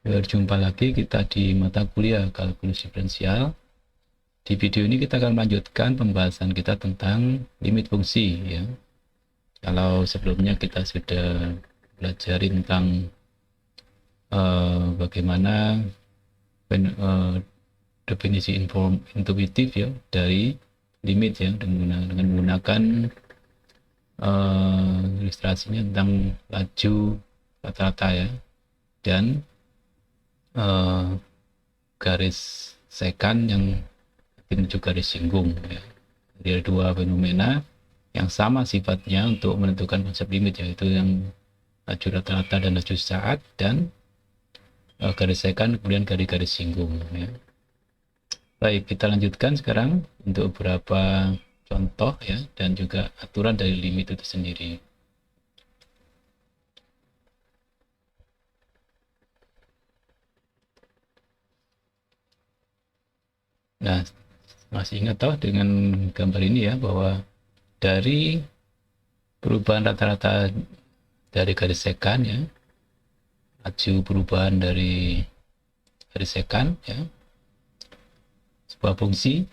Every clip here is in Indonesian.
Berjumpa lagi kita di mata kuliah kalkulus diferensial. Di video ini kita akan melanjutkan pembahasan kita tentang limit fungsi ya. Kalau sebelumnya kita sudah belajar tentang bagaimana definisi intuitif ya dari limit ya dengan menggunakan ilustrasinya tentang laju rata-rata ya dan garis sekan yang menuju garis singgung ya. Jadi ada dua fenomena yang sama sifatnya untuk menentukan konsep limit, yaitu yang laju rata-rata dan laju saat, dan garis sekan kemudian garis-garis singgung ya. Baik, kita lanjutkan sekarang untuk beberapa contoh ya dan juga aturan dari limit itu sendiri. Nah, masih ingat toh dengan gambar ini ya, bahwa dari perubahan rata-rata dari garis sekan ya, laju perubahan dari garis sekan ya, sebuah fungsi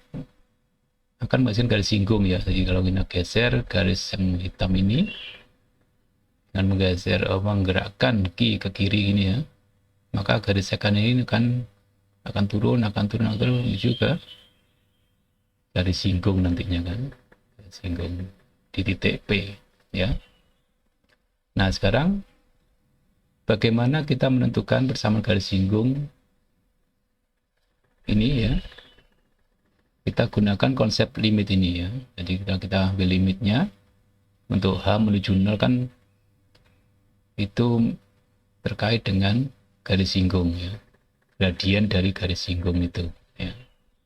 akan menghasilkan garis singgung ya. Jadi kalau kita geser garis yang hitam ini dengan menggerakkan ke kiri ini ya, maka garis sekan ini akan turun menuju ke garis singgung nantinya kan, garis singgung di titik P ya. Nah sekarang bagaimana kita menentukan persamaan garis singgung ini ya? Kita gunakan konsep limit ini ya. Jadi kita ambil limitnya untuk H menuju 0 kan itu terkait dengan garis singgung ya. Gradien dari garis singgung itu ya.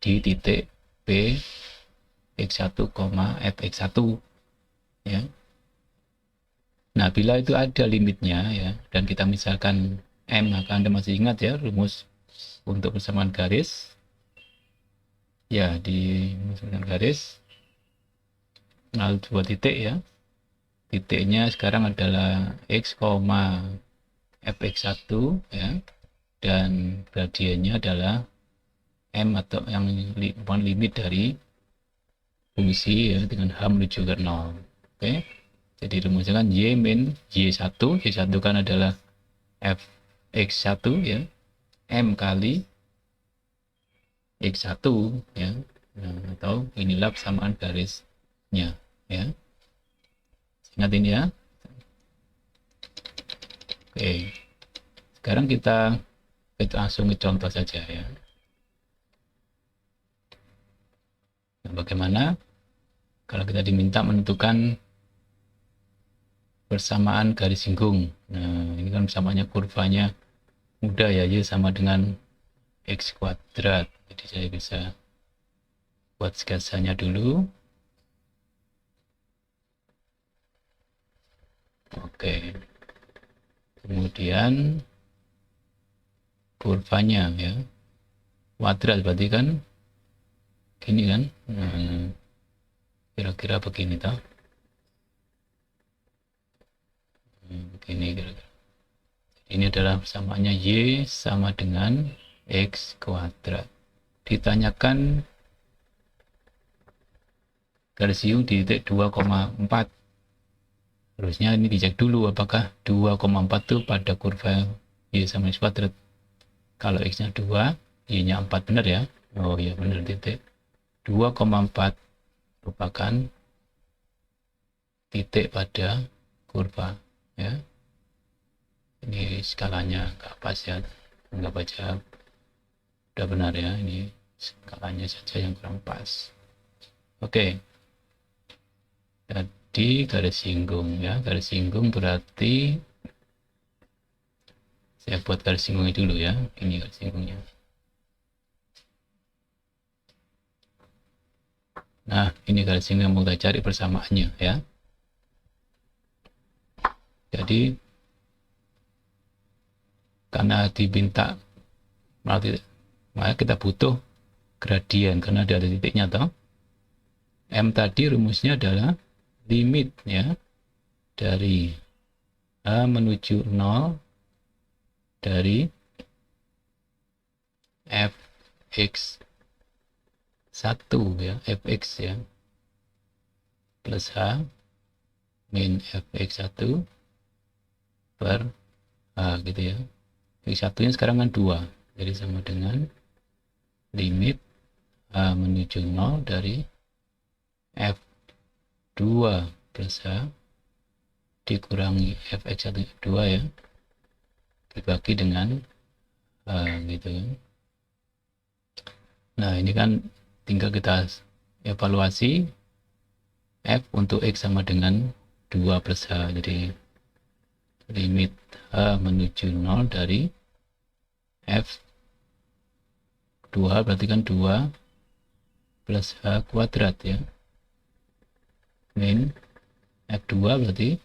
Di titik P x1, fx1 ya. Nah, bila itu ada limitnya ya, dan kita misalkan M, maka Anda masih ingat ya rumus untuk persamaan garis ya, di persamaan garis dua titik ya. Titiknya sekarang adalah x, fx1 ya, dan gradiennya adalah M atau yang limit dari fungsi ya dengan H menuju ke 0. Oke. Jadi rumusnya kan Y min Y1. Y1 kan adalah fx1 ya, M kali x1 ya. Nah, atau inilah persamaan garisnya ya. Ingat ini ya. Oke. Sekarang kita langsung ke contoh saja ya. Nah, bagaimana kalau kita diminta menentukan persamaan garis singgung. Nah, ini kan persamaannya kurvanya mudah ya, Y sama dengan X kuadrat. Jadi saya bisa buat sketsanya dulu. Oke. Kemudian kurvanya ya. Kuadrat berarti kan gini kan. Nah, kira-kira begini toh. Begini kira-kira. Ini adalah persamaannya Y sama dengan X kuadrat. Ditanyakan garis singgung di titik 2,4. Harusnya ini dicek dulu apakah 2,4 itu pada kurva Y sama X kuadrat. Kalau X nya 2, Y nya 4, benar ya? Oh iya benar, titik 2,4 merupakan titik pada kurva ya. Ini skalanya nggak pas ya, nggak baca udah benar ya, ini skalanya saja yang kurang pas. Oke. Jadi garis singgung ya, garis singgung berarti saya buat garis singgungnya dulu ya. Ini garis singgungnya. Nah, ini garis singgung yang mau kita cari persamaannya ya. Jadi karena diminta, maka kita butuh gradien karena ada titiknya toh. M tadi rumusnya adalah limit ya dari A menuju 0 dari fx1 ya, fx ya, plus h min fx1 per h gitu ya. X1 nya sekarang kan 2, jadi sama dengan limit h menuju 0 dari f2 plus h dikurangi fx1 f2 ya, dibagi dengan gitu kan. Nah ini kan tinggal kita evaluasi f untuk x sama dengan 2 plus h, jadi limit h menuju 0 dari f2 berarti kan 2 plus h kuadrat ya, min f2 berarti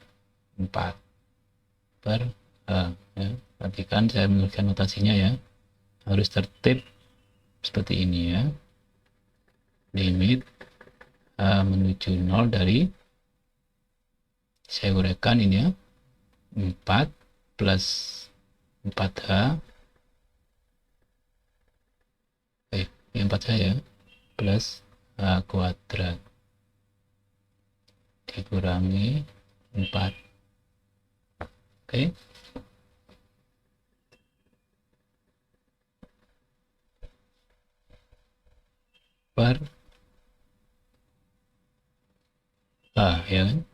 4 per h ya. Perhatikan saya menuliskan notasinya ya, harus tertib seperti ini ya, limit h menuju 0 dari, saya uraikan ini ya, 4 plus 4h 4h ya, plus h kuadrat dikurangi 4. Oke. Per ya kan,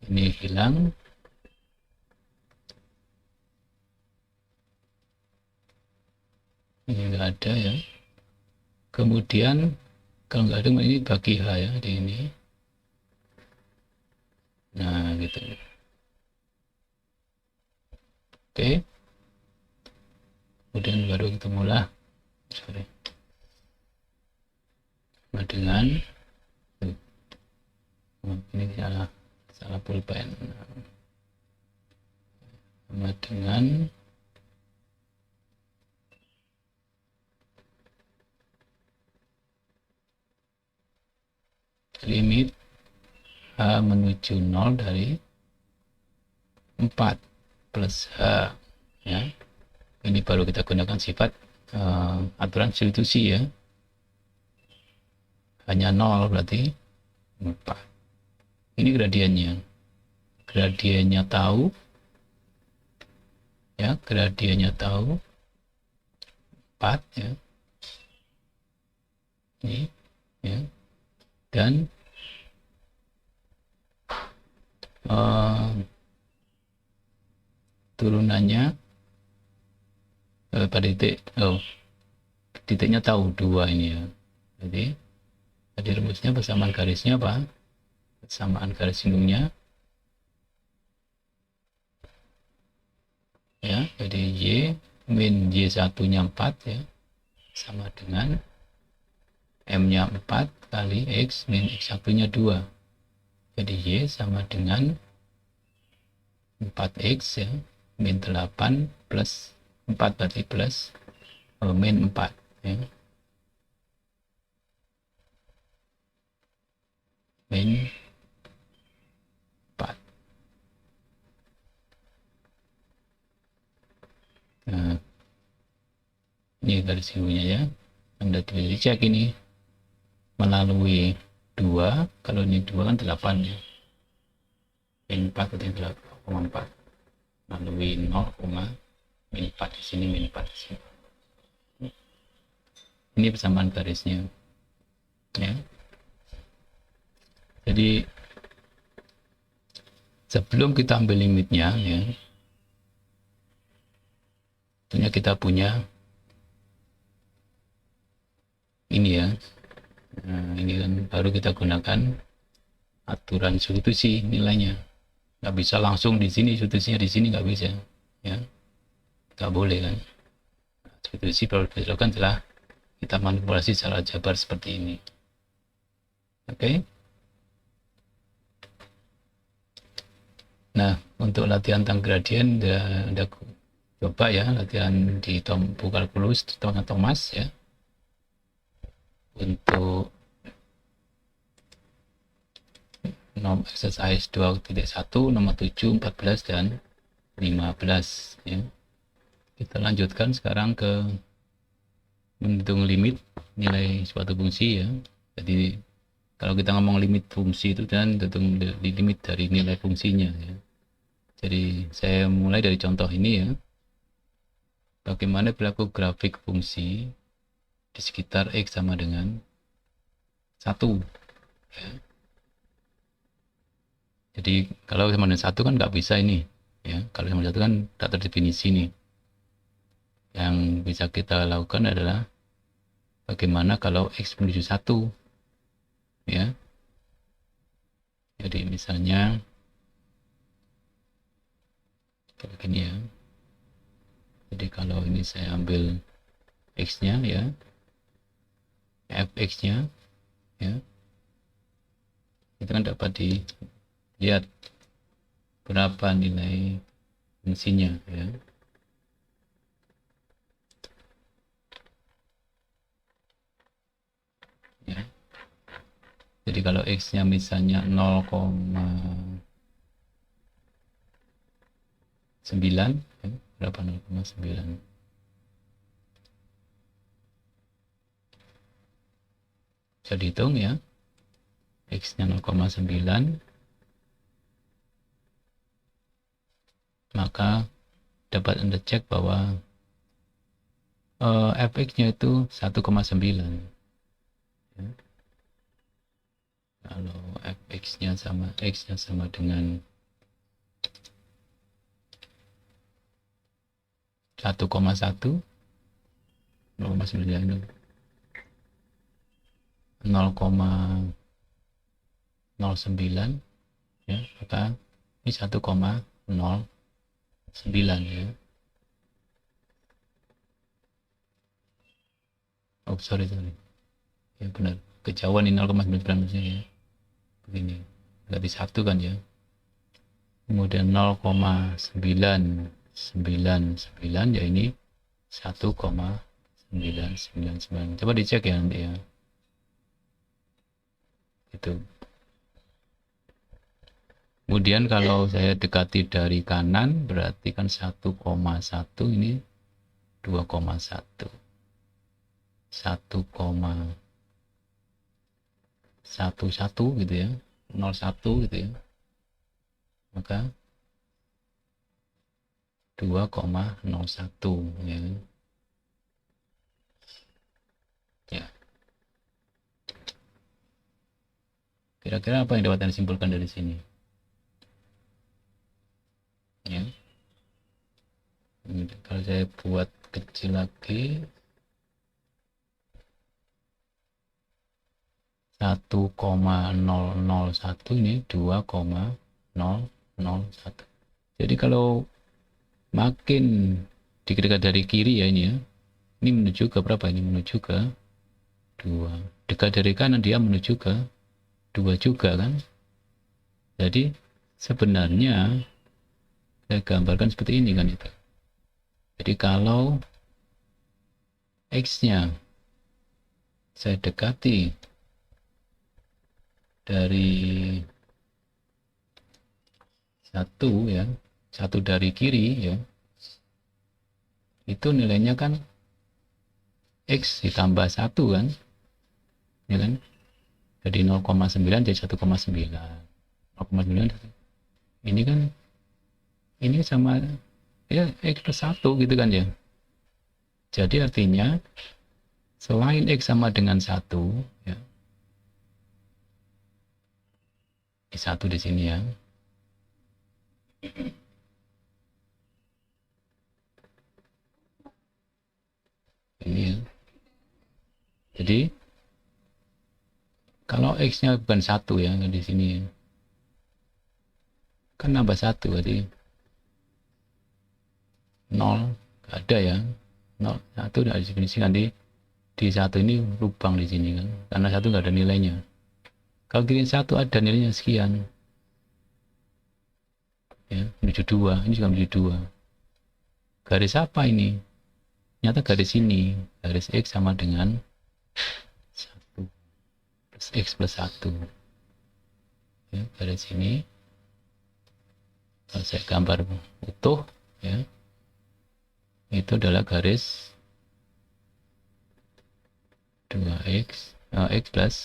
ini hilang, ini enggak ada ya, kemudian kalau nggak ada ini bagi h ya di ini, nah gitu. Oke, kemudian baru ketemulah dengan ini salah pulpen, sama dengan limit h menuju 0 dari 4 plus h ya. Ini baru kita gunakan sifat aturan substitusi ya, hanya 0 berarti 4. Ini gradiennya tahu ya, gradiennya tahu 4 ya, ini ya, dan turunannya pada titik, titiknya tahu 2 ini ya. Jadi tadi rumusnya persamaan garisnya apa? Persamaan garis lingkungnya ya, jadi y min y1 nya 4 ya, sama dengan m nya 4 kali x min x1 nya 2, jadi y sama dengan 4x ya, min 8 plus 4 berarti plus min 4 ya, min 4. Nah ini garis birunya ya, Anda bisa dicek ini melalui 2, kalau ini 2 kan 8 ya, min 4 berarti 8,4 melalui 0, min 4 di sini, min 4 di sini. Ini persamaan garisnya ya. Jadi sebelum kita ambil limitnya ya, tentunya kita punya ini ya. Nah, ini kan baru kita gunakan aturan substitusi nilainya. Nggak bisa langsung di sini substitusinya, di sini nggak bisa ya, nggak boleh kan. Substitusi baru dilakukan setelah kita manipulasi secara jabar seperti ini. Oke. Nah untuk latihan tentang gradien udah coba ya, latihan di buku kalkulus Thomas ya, untuk nomor exercise 2.1 nomor 7, 14 dan 15 ya. Kita lanjutkan sekarang ke menghitung limit nilai suatu fungsi ya. Jadi kalau kita ngomong limit fungsi itu kan hitung limit dari nilai fungsinya ya. Jadi saya mulai dari contoh ini ya. Bagaimana berlaku grafik fungsi di sekitar X sama dengan 1 ya. Jadi kalau sama dengan 1 kan nggak bisa ini ya. Kalau sama dengan 1 kan tak terdefinisi nih. Yang bisa kita lakukan adalah bagaimana kalau X menuju 1 ya. Jadi misalnya kayak gini ya. Jadi kalau ini saya ambil X-nya ya, fx-nya ya, itu kan dapat dilihat berapa nilai fungsinya ya. Ya. Jadi kalau X-nya misalnya 0,9 ya, berapa 0,9 bisa dihitung ya. X-nya 0,9, maka dapat Anda cek bahwa fx-nya itu 1,9 ya. Kalau fx-nya sama x-nya sama dengan 1,1, 0,9, 0,09 ya, maka ini 1,09 ya. Oh sorry ya, benar, kejauhan ini 0,9 ya, begini berarti 1 kan ya. Kemudian 0,999 ya, ini 1,999. Coba dicek ya nanti ya. Itu. Kemudian kalau saya dekati dari kanan berarti kan 1,1, ini 2,1. 1,11 gitu ya. 01 gitu ya. Maka 2,01 ya. Ya. Kira-kira apa yang dapat Anda simpulkan dari sini? Ya. Kalau saya buat kecil lagi, 1,001 ini 2,001. Jadi kalau makin dekat dari kiri ya ini ya, ini menuju ke berapa, ini menuju ke 2. Dekat dari kanan dia menuju ke 2 juga kan. Jadi sebenarnya saya gambarkan seperti ini kan itu. Jadi kalau X-nya saya dekati dari 1 ya, 1 dari kiri ya, itu nilainya kan X ditambah 1 kan, ya kan, jadi 0,9 jadi 1,9. 0,9 ini kan, ini sama ya X plus 1 gitu kan ya. Jadi artinya selain X sama dengan 1 ya, di 1 di sini ya, ini ya. Jadi kalau X-nya bukan 1 ya di sini ya, kan nambah 1 berarti 0 nggak ada ya. 0, 1 udah didefinisikan di 1 ini lubang di sini kan, karena 1 nggak ada nilainya. Kalau kiri 1 ada nilainya sekian ya, menuju 2, ini juga menuju 2. Garis apa ini? Ternyata garis ini, garis X sama dengan 1 plus X plus 1 ya, garis ini kalau saya gambar utuh ya, itu adalah garis 2x x plus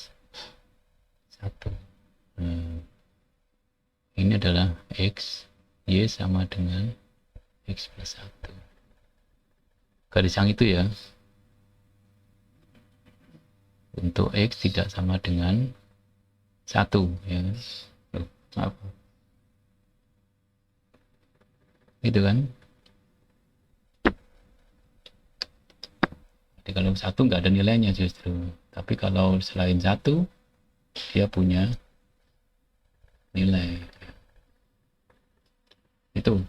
1. Ini adalah x, y sama dengan x plus 1. Garis yang itu ya. Untuk x tidak sama dengan 1 ya. Maaf. Gitu kan. Jadi kalau 1 nggak ada nilainya justru. Tapi kalau selain 1 dia punya nilai. Itu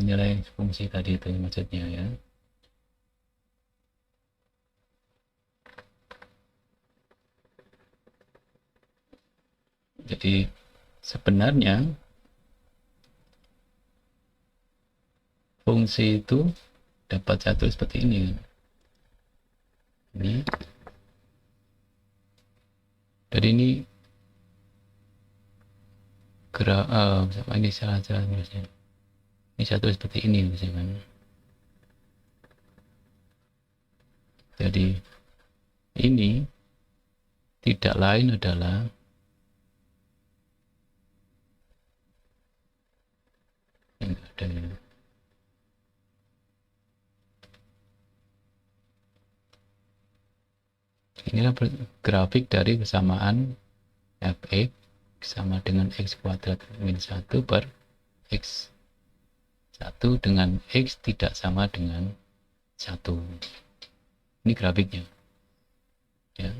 nilai fungsi tadi itu maksudnya ya. Jadi sebenarnya fungsi itu dapat satu seperti ini. Ini. Jadi ini gerak ini salah misalnya. Ini satu seperti ini misalkan. Jadi ini tidak lain adalah inilah grafik dari kesamaan fx sama dengan x kuadrat min 1 per x 1 dengan x tidak sama dengan 1. Ini grafiknya ya.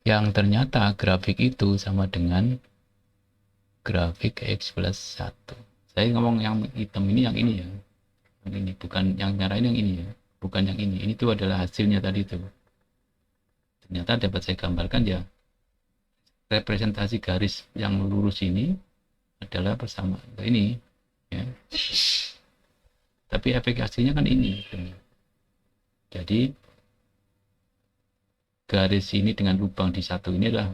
Yang ternyata grafik itu sama dengan grafik x plus 1. Saya ngomong yang hitam ini yang ini ya. Yang ini bukan yang merah ini, yang ini ya. Bukan yang ini. Ini tuh adalah hasilnya tadi itu. Ternyata dapat saya gambarkan ya. Representasi garis yang lurus ini adalah persamaan ini ya. Tapi efek aslinya kan ini. Jadi garis ini dengan lubang di satu ini adalah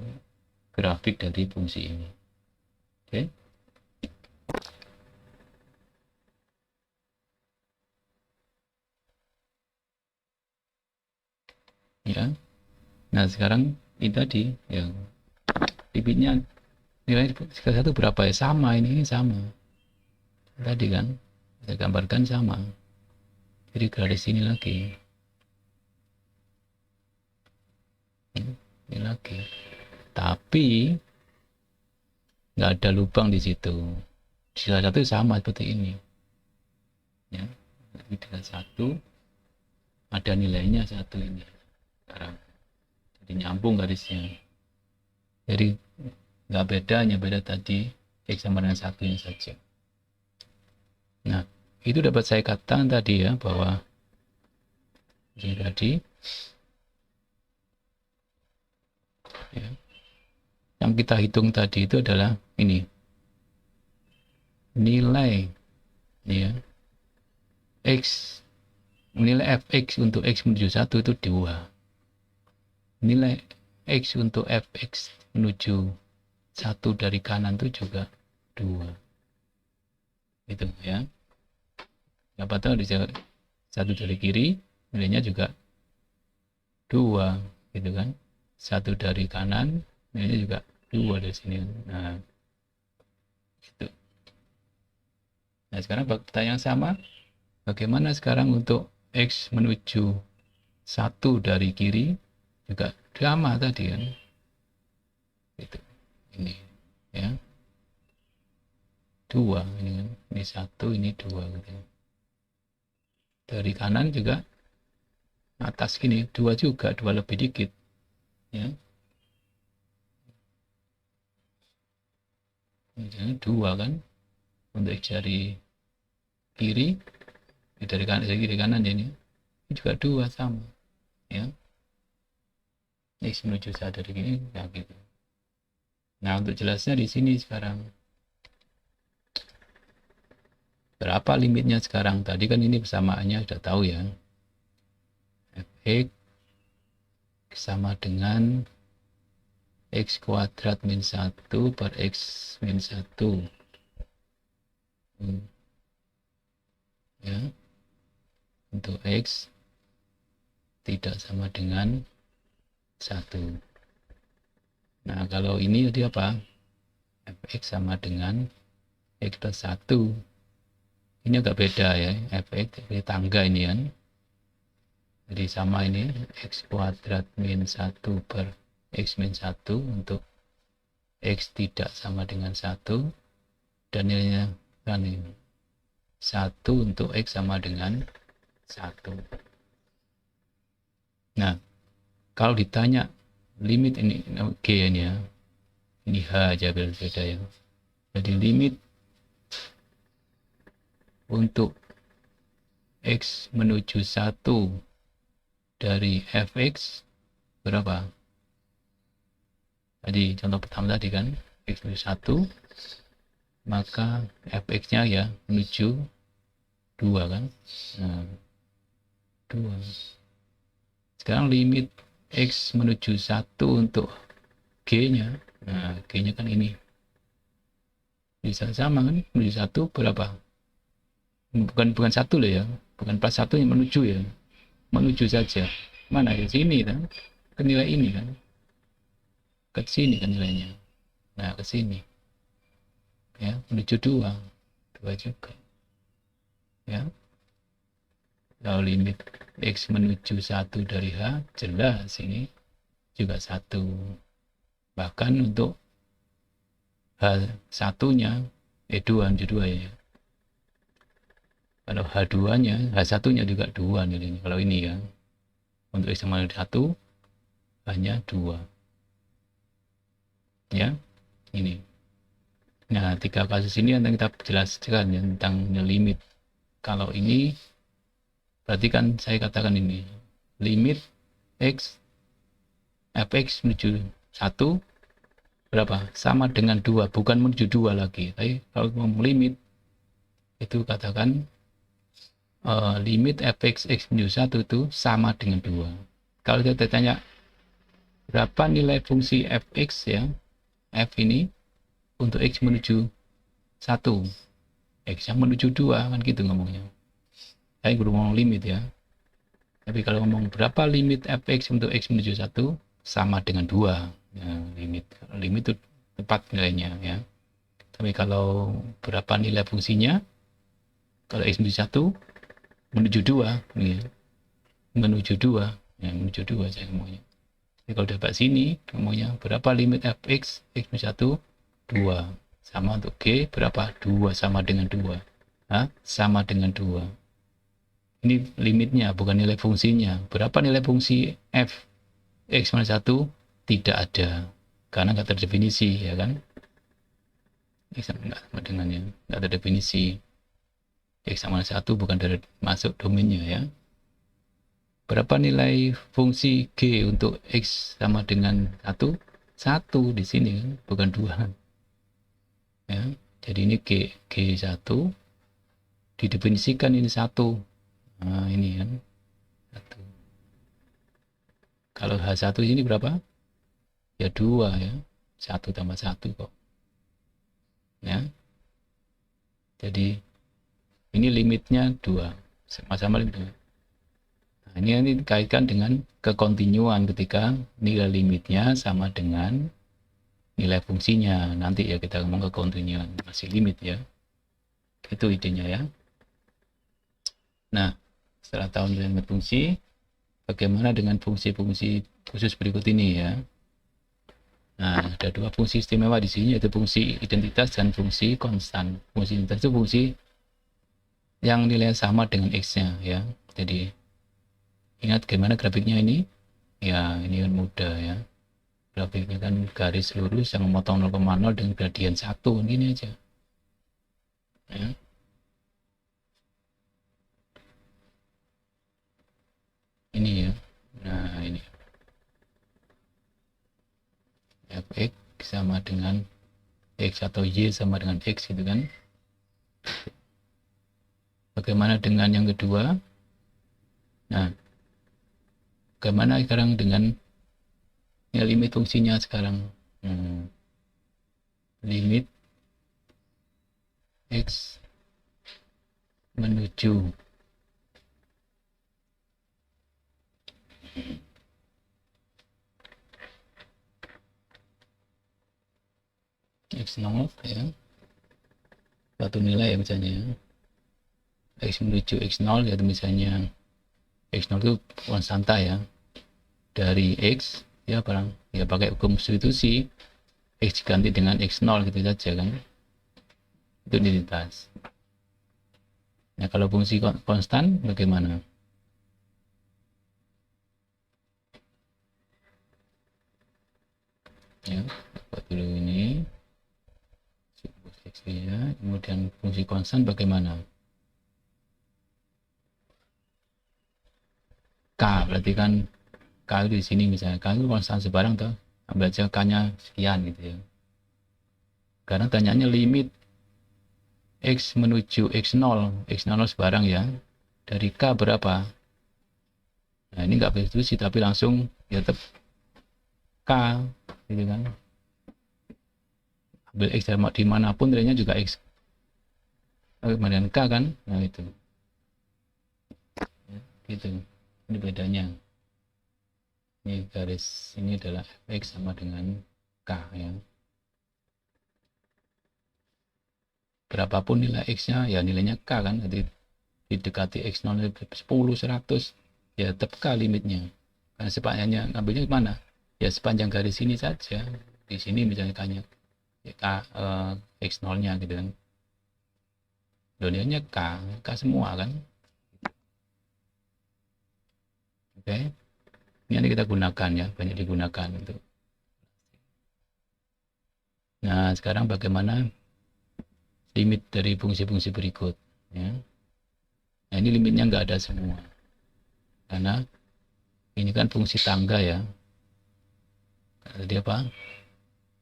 grafik dari fungsi ini. Oke. Ya. Nah, sekarang ini tadi yang limitnya nilai satu berapa ya? Sama ini sama. Tadi kan saya gambarkan sama. Jadi garis ini lagi. Ini lagi. Tapi nggak ada lubang di situ. Sila satu sama seperti ini. Ya. Lebih dengan 1 ada nilainya 1 ini. Sekarang jadi nyambung garisnya. Jadi nggak beda, hanya beda tadi x sama dengan 1 ini saja. Nah, itu dapat saya katakan tadi ya, bahwa ini tadi ya, yang kita hitung tadi itu adalah ini nilai ya x, nilai fx untuk x menuju 1 itu 2, nilai x untuk fx menuju 1 dari kanan itu juga 2 gitu ya. Dapat tahu di 1 dari kiri nilainya juga 2 gitu kan. 1 dari kanan nilainya juga 2 dari sini. Nah gitu. Nah sekarang pertanyaan sama, bagaimana sekarang untuk x menuju 1 dari kiri juga sama tadi kan gitu. Ini ya 2 ini kan, ini 1 ini 2 gitu. Dari kanan juga atas gini 2 juga, 2 lebih dikit ya. Ini 2 kan untuk jari kiri, dari kanan dari kiri kanan ini juga 2 sama ya. X menuju 1 dari kiri ya gitu. Nah untuk jelasnya di sini sekarang berapa limitnya sekarang? Tadi kan ini persamaannya sudah tahu ya. Fx sama dengan x kuadrat min 1 per x min 1 ya. Untuk x tidak sama dengan 1. Nah, kalau ini jadi apa? Fx sama dengan x plus 1. Ini agak beda ya, fx ini tangga ini kan. Jadi sama ini, x kuadrat min 1 per x min 1 untuk x tidak sama dengan 1. Dan nilainya kan ini 1 untuk x sama dengan 1. Nah, kalau ditanya limit ini g ini ya, ini h aja beda ya. Jadi limit untuk x menuju 1 dari fx berapa? Tadi contoh pertama tadi kan x menuju 1, maka fx nya ya menuju 2 kan. Nah, 2. Sekarang limit x menuju 1 untuk g nya, nah g nya kan ini bisa sama kan, menuju 1 berapa? Bukan 1 loh ya, bukan plus 1 yang menuju ya, menuju saja. Mana ya, sini kan, ke nilai ini kan, ke sini kan nilainya. Nah, ke sini ya, menuju 2 juga ya. Lalu limit x menuju 1 dari h, jelas ini juga 1. Bahkan untuk h1 nya 2 menuju 2 ya. Kalau h2 nya, h1 nya juga 2 nilainya. Kalau ini ya, untuk x sama dengan 1 hanya 2 ya, ini. Nah, 3 kasus ini yang kita jelaskan ya, tentang limit. Kalau ini berarti kan saya katakan ini limit x fx menuju 1 berapa? Sama dengan 2, bukan menuju 2 lagi. Tapi kalau mau limit itu katakan limit fx x menuju 1 itu sama dengan 2. Kalau kita tanya berapa nilai fungsi fx ya, f ini untuk x menuju 1, x yang menuju 2 kan gitu ngomongnya. Saya belum ngomong limit ya. Tapi kalau ngomong berapa limit fx untuk x menuju 1 sama dengan 2. Ya, limit itu tepat nilainya ya. Tapi kalau berapa nilai fungsinya, kalau x menuju 1 menuju 2 ya. Menuju 2 ya, menuju 2 saya ngomongnya. Jadi kalau dapat sini ngomongnya berapa limit fx x menuju 1, 2. Sama untuk g berapa? 2 sama dengan 2. Hah? Sama dengan 2. Ini limitnya, bukan nilai fungsinya. Berapa nilai fungsi f x minus 1? Tidak ada. Karena nggak terdefinisi, ya kan? X sama dengannya. Nggak terdefinisi. X sama 1 bukan dari masuk domainnya, ya. Berapa nilai fungsi g untuk x sama dengan 1? 1 di sini, kan? Bukan 2. Ya. Jadi ini G1 didefinisikan ini 1. Nah, ini kan 1. Kalau H1 ini berapa? Ya 2 ya. 1 tambah 1 kok. Ya. Jadi ini limitnya 2. Sama-sama limit 2. Nah, ini dikaitkan dengan kekontinuan ketika nilai limitnya sama dengan nilai fungsinya. Nanti ya kita ngomong kekontinuan, masih limit ya. Itu idenya ya. Nah, setelah tahu nilai limit fungsi, bagaimana dengan fungsi-fungsi khusus berikut ini ya? Nah, ada 2 fungsi istimewa di sini, yaitu fungsi identitas dan fungsi konstan. Fungsi identitas itu fungsi yang nilainya sama dengan x-nya ya. Jadi ingat gimana grafiknya ini? Ya, ini kan mudah ya. Grafiknya kan garis lurus yang memotong 0,0 dengan gradien 1, gini aja. Ya. Ini ya. Nah, ini. Fx sama dengan x atau y sama dengan x gitu kan. Bagaimana dengan yang kedua? Nah, bagaimana sekarang dengan ya, limit fungsinya sekarang? Limit x menuju x0 ya, satu nilai ya misalnya ya. X menuju x0 yaitu misalnya x0 itu konstanta ya, dari x ya barang ya pakai hukum substitusi, x diganti dengan x0 gitu saja kan, itu identitas. Nah kalau fungsi konstan bagaimana? Ya buat dulu ini ya. Kemudian fungsi konstan bagaimana? K berarti kan K di sini misalnya K itu konstan sebarang tuh, ambil aja K nya sekian gitu ya, karena tanyanya limit x menuju x0 sebarang ya, dari K berapa. Nah ini nggak substitusi tapi langsung ya tetap K gitu kan, ambil x dimanapun nilainya juga x kemudian K kan. Nah itu ya, gitu, ini bedanya. Ini garis ini adalah fx sama dengan K ya, berapapun nilai x nya ya nilainya K kan, jadi didekati x0 10 100 ya tetap K limitnya, karena sepanjangnya ngambilnya mana ya sepanjang garis ini saja, di sini misalnya K nya ya, x0 nya gitu kan, nilainya K semua kan. Oke, ini kita gunakan ya, banyak digunakan untuk. Nah sekarang bagaimana limit dari fungsi-fungsi berikut ya. Nah ini limitnya nggak ada semua, karena ini kan fungsi tangga ya. Jadi apa?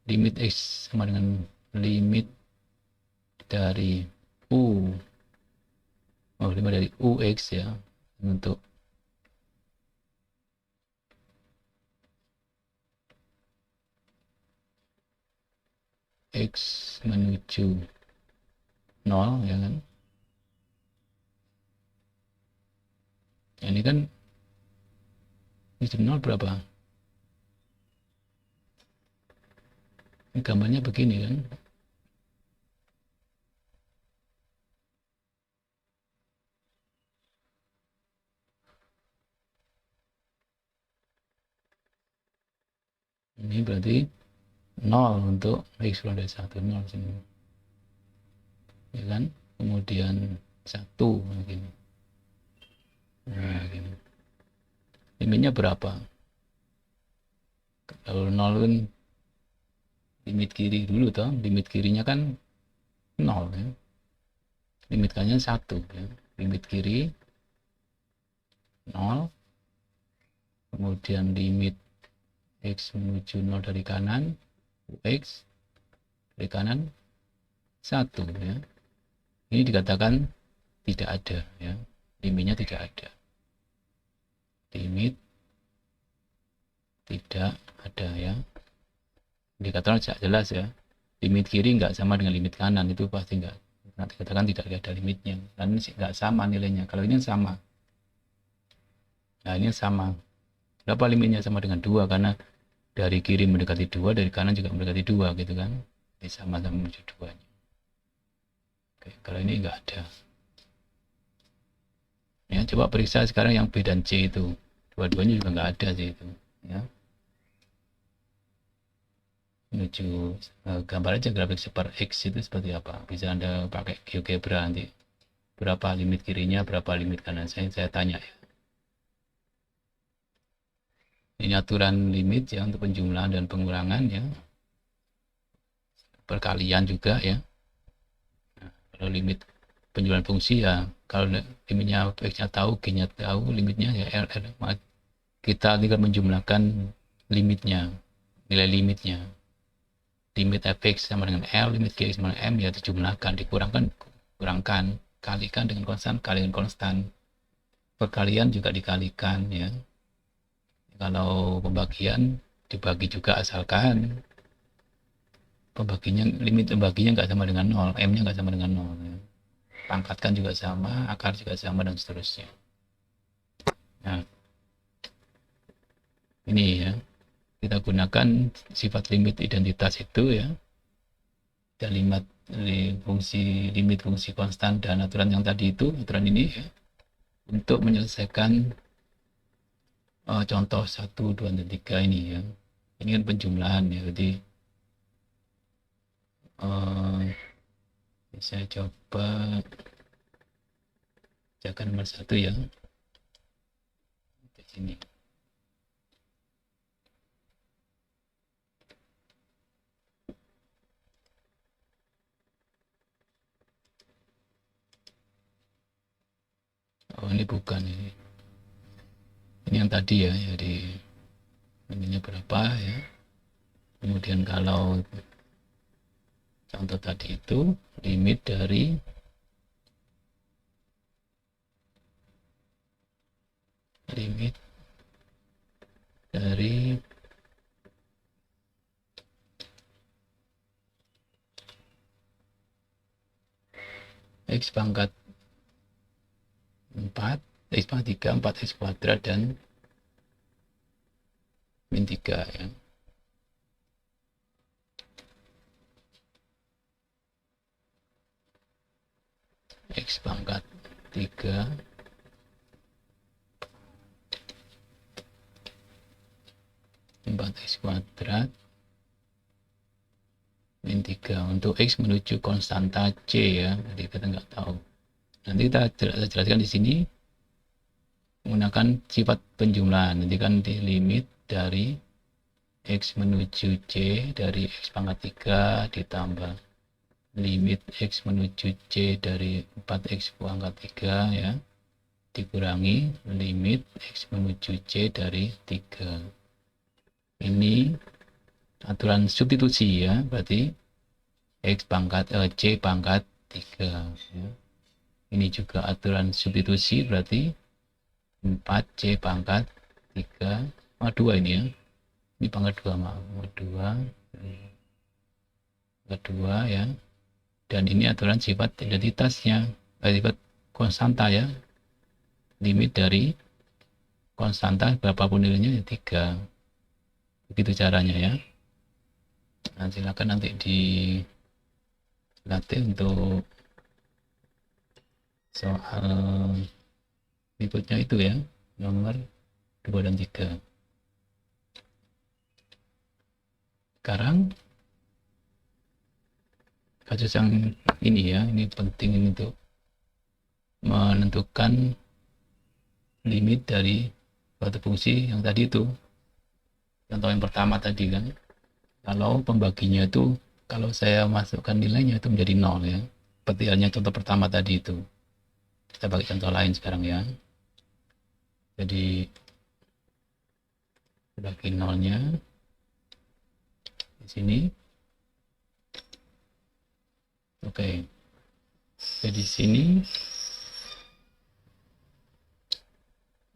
Limit x sama dengan limit dari limit dari ux ya, untuk x menuju 0 ya kan. Ini kan ini 0 berapa? Ini gambarnya begini kan. Ini berarti 0 untuk x kurang dari 1, 0 sini. Ya kan? Kemudian 1 begini. Nah, gini. Limitnya berapa? Kalau 0 kan limit kiri dulu toh, limit kirinya kan 0 ya. Limit kanannya 1 ya. Limit kiri 0, kemudian limit x menuju 0 dari kanan, x dari kanan 1 ya. Ini dikatakan tidak ada ya, limitnya tidak ada, limit tidak ada ya. Dikatakan tidak jelas ya, limit kiri nggak sama dengan limit kanan, itu pasti nggak, nanti dikatakan tidak ada limitnya, dan ini nggak sama nilainya. Kalau ini sama, nah ini sama. Berapa limitnya? Sama dengan 2, karena dari kiri mendekati 2, dari kanan juga mendekati 2 gitu kan, ini sama-sama menuju 2 nya. Oke, kalau ini nggak ada ya. Coba periksa sekarang yang B dan C itu, dua-duanya juga nggak ada sih itu ya. Menuju gambar aja grafik super X itu seperti apa, bisa Anda pakai GeoGebra nanti, berapa limit kirinya, berapa limit kanan. Saya tanya ya. Ini aturan limit ya untuk penjumlahan dan pengurangan ya, perkalian juga ya. Nah, kalau limit penjumlahan fungsi ya, kalau limitnya x-nya tahu, g-nya tahu, limitnya ya kita tinggal menjumlahkan limitnya, nilai limitnya. Limit fx sama dengan L, limit g sama dengan M ya dijumlahkan, kurangkan, kalikan dengan konstan, kalikan konstan. Perkalian juga dikalikan ya. Kalau pembagian dibagi juga, asalkan limit pembaginya nggak sama dengan 0, M nya nggak sama dengan 0 ya. Pangkatkan juga sama, akar juga sama, dan seterusnya. Nah ini ya, kita gunakan sifat limit identitas itu ya. limit fungsi konstan dan aturan yang tadi itu, aturan ini ya, untuk menyelesaikan contoh 1, 2, dan 3 ini ya. Ini kan penjumlahan ya, jadi saya coba kerjakan nomor 1 ya, di sini. Oh, ini bukan ini. Ini yang tadi ya, jadi ininya berapa ya. Kemudian kalau contoh tadi itu limit dari x pangkat 4, x pangkat 3, 4x kuadrat, dan min 3 ya. X pangkat 3 4x kuadrat min 3 untuk x menuju konstanta c ya, jadi kita nggak tahu. Nanti kita jelaskan di sini menggunakan sifat penjumlahan. Nanti kan di limit dari x menuju c dari x pangkat 3 ditambah limit x menuju c dari 4x pangkat 3 ya, dikurangi limit x menuju c dari 3. Ini aturan substitusi ya, berarti c pangkat 3 ya. Ini juga aturan substitusi, berarti 4c pangkat 3 2 ini ya, ini pangkat 2 2 ya, dan ini aturan sifat identitasnya, sifat konstanta ya, limit dari konstanta berapapun nilainya 3. Begitu caranya ya. Nah, silakan nanti dilatih untuk soal berikutnya itu ya, nomor 2 dan 3. Sekarang kasus yang ini ya, ini penting ini untuk menentukan limit dari suatu fungsi yang tadi itu. Contoh yang pertama tadi kan, kalau pembaginya itu, kalau saya masukkan nilainya itu menjadi 0 ya, seperti halnya contoh pertama tadi itu. Kita pakai contoh lain sekarang ya. Jadi bagi nolnya di sini. Oke. Jadi sini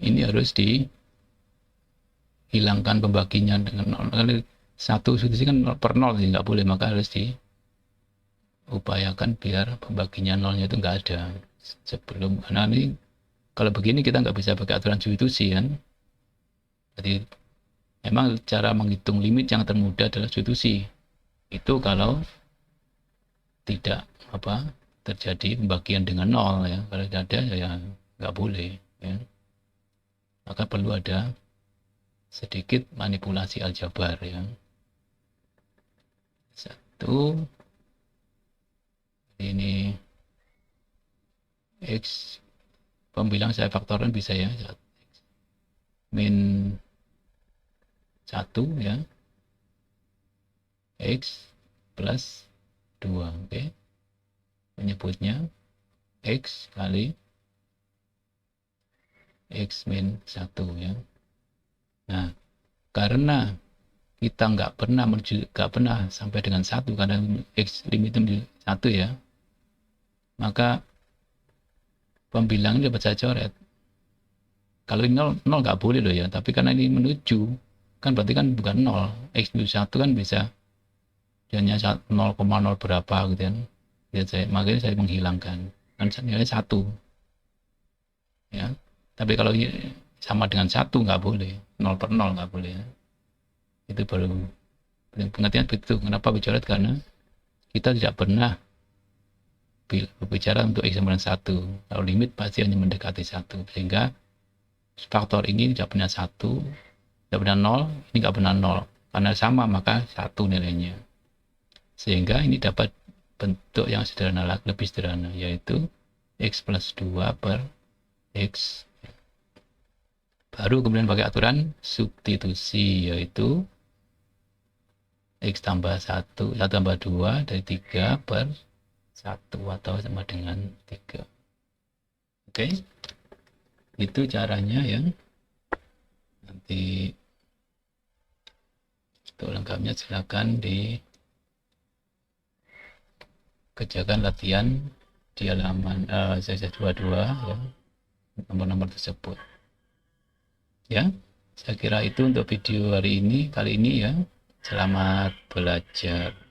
ini harus dihilangkan pembaginya dengan 0. Satu substitusi kan per 0 nggak boleh, maka harus diupayakan biar pembaginya 0-nya itu nggak ada sebelum, karena ini kalau begini kita nggak bisa pakai aturan substitusi kan. Jadi memang cara menghitung limit yang termudah adalah substitusi. Itu kalau tidak terjadi pembagian dengan 0 ya. Kalau tidak ada ya nggak boleh ya. Maka perlu ada sedikit manipulasi aljabar ya. 1 ini x pembilang saya faktorkan bisa ya, min 1 ya, x plus 2. Oke. Menyebutnya x kali x min 1 ya. Nah, karena kita nggak pernah sampai dengan 1 karena x limitnya 1 ya, maka pembilang ini dapat saya coret. Kalau ini 0 nggak boleh loh ya, tapi karena ini menuju kan berarti kan bukan 0, x menuju 1 kan bisa hanya 0,0 berapa gitu kan ya, makanya saya menghilangkan kan nilai 1 ya. Tapi kalau sama dengan 1 nggak boleh, 0 per 0 nggak boleh ya. Itu baru pengertian begitu. Kenapa dicoret? Karena kita tidak pernah berbicara untuk X sama dengan 1. Kalau limit pasti hanya mendekati 1. Sehingga faktor ini tidak pernah 1, tidak pernah 0, ini tidak pernah 0. Karena sama maka 1 nilainya. Sehingga ini dapat bentuk yang sederhana, lebih sederhana, yaitu X plus 2 per X. Baru kemudian pakai aturan substitusi, yaitu X tambah 1 tambah 2 dari 3 per 1 atau sama dengan 3. Oke, itu caranya ya. Nanti untuk lengkapnya silakan dikerjakan latihan di halaman exercise 22 ya, nomor-nomor tersebut ya. Saya kira itu untuk video kali ini ya. Selamat belajar.